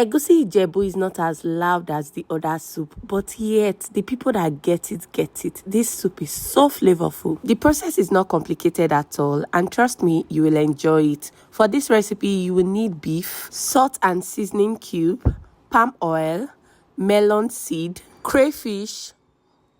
Egusi Ijebu is not as loud as the other soup, but yet the people that get it. This soup is so flavorful. The process is not complicated at all, and trust me, you will enjoy it. For this recipe, you will need beef, salt and seasoning cube, palm oil, melon seed, crayfish,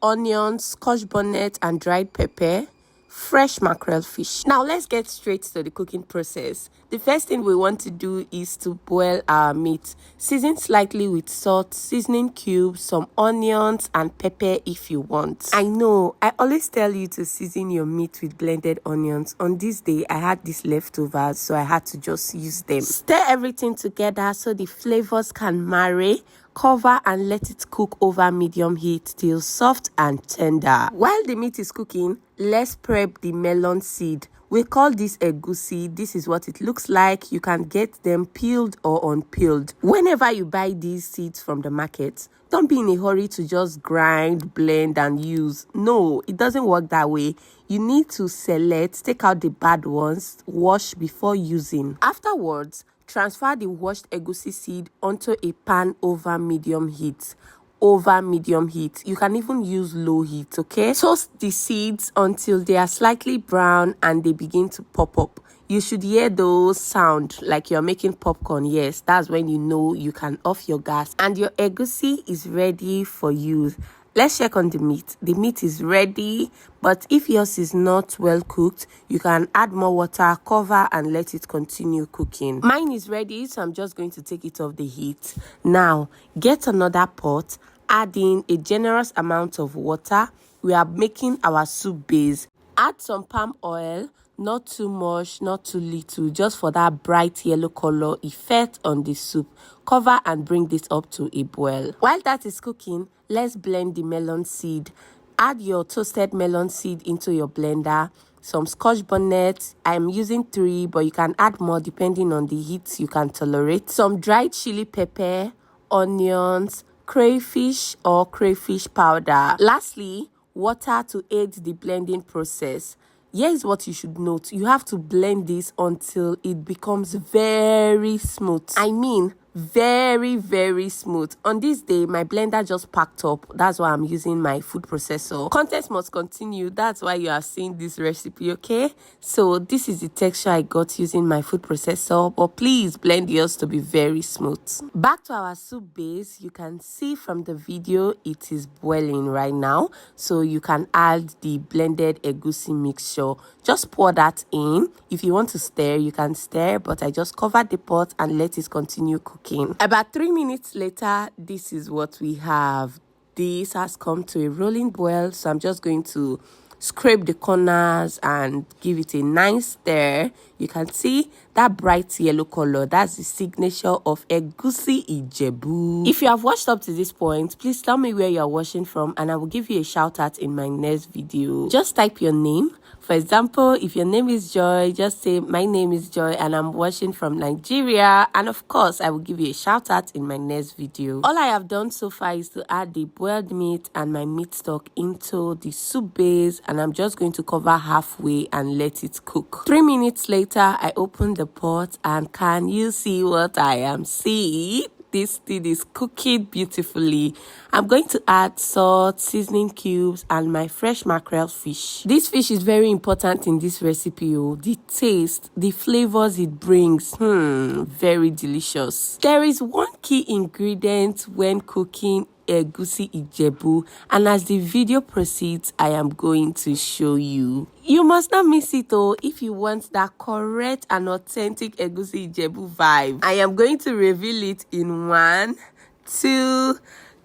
onions, scotch bonnet and dried pepper, fresh mackerel fish. Now let's get straight to the cooking process. The first thing we want to do is to boil our meat. Season slightly with salt, seasoning cubes, some onions and pepper if you want. I know, I always tell you to season your meat with blended onions. On this day, I had this leftovers, so I had to just use them. Stir everything together so the flavors can marry. Cover and let it cook over medium heat till soft and tender. While the meat is cooking, let's prep the melon seed. We call this egusi. This is what it looks like. You can get them peeled or unpeeled. Whenever you buy these seeds from the market, don't be in a hurry to just grind, blend and use. No, it doesn't work that way. You need to select, take out the bad ones, wash before using. Afterwards, transfer the washed egusi seed onto a pan over medium heat. You can even use low heat, okay? Toast the seeds until they are slightly brown and they begin to pop up. You should hear those sound like you're making popcorn. Yes, that's when you know you can off your gas and your egusi is ready for use. Let's check on the meat. The meat is ready, but if yours is not well cooked, you can add more water, cover and let it continue cooking. Mine is ready, so I'm just going to take it off the heat. Now, get another pot, add in a generous amount of water. We are making our soup base. Add some palm oil, not too much, not too little, just for that bright yellow color effect on the soup. Cover and bring this up to a boil. While that is cooking, let's blend the melon seed. Add your toasted melon seed into your blender. Some scotch bonnet. I'm using 3, but you can add more depending on the heat you can tolerate. Some dried chili pepper, onions, crayfish or crayfish powder. Lastly, water to aid the blending process. Here is what you should note. You have to blend this until it becomes very smooth. I mean, very, very smooth. On this day, my blender just packed up. That's why I'm using my food processor. Content must continue. That's why you are seeing this recipe, okay? So this is the texture I got using my food processor, but please blend yours to be very smooth. Back to our soup base. You can see from the video it is boiling right now, so you can add the blended egusi mixture. Just pour that in. If you want to stir, you can stir, but I just covered the pot and let it continue cooking. About 3 minutes later, this is what we have. This has come to a rolling boil, so I'm just going to scrape the corners and give it a nice stir. You can see that bright yellow color. That's the signature of Egusi Ijebu. If you have watched up to this point, please tell me where you are watching from and I will give you a shout out in my next video. Just type your name. For example, if your name is Joy, just say my name is Joy and I'm watching from Nigeria, and of course I will give you a shout out in my next video. All I have done so far is to add the boiled meat and my meat stock into the soup base, and I'm just going to cover halfway and let it cook. 3 minutes later, I open the pot and can you see what I am seeing? This thing is cooking beautifully. I'm going to add salt, seasoning cubes, and my fresh mackerel fish. This fish is very important in this recipe. The taste, the flavors it brings, very delicious. There is one key ingredient when cooking Egusi Ijebu, and as the video proceeds, I am going to show you. You must not miss it if you want that correct and authentic Egusi Ijebu vibe. I am going to reveal it in 1, 2,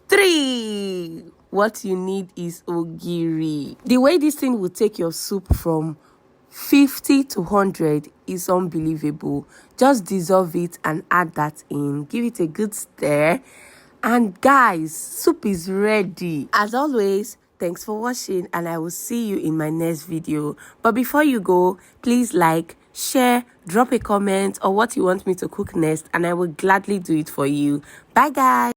3. What you need is ogiri. The way this thing will take your soup from 50 to 100 is unbelievable. Just dissolve it and add that in. Give it a good stir. And guys, soup is ready. As always, thanks for watching and I will see you in my next video. But before you go, please like, share, drop a comment or what you want me to cook next and I will gladly do it for you. Bye guys.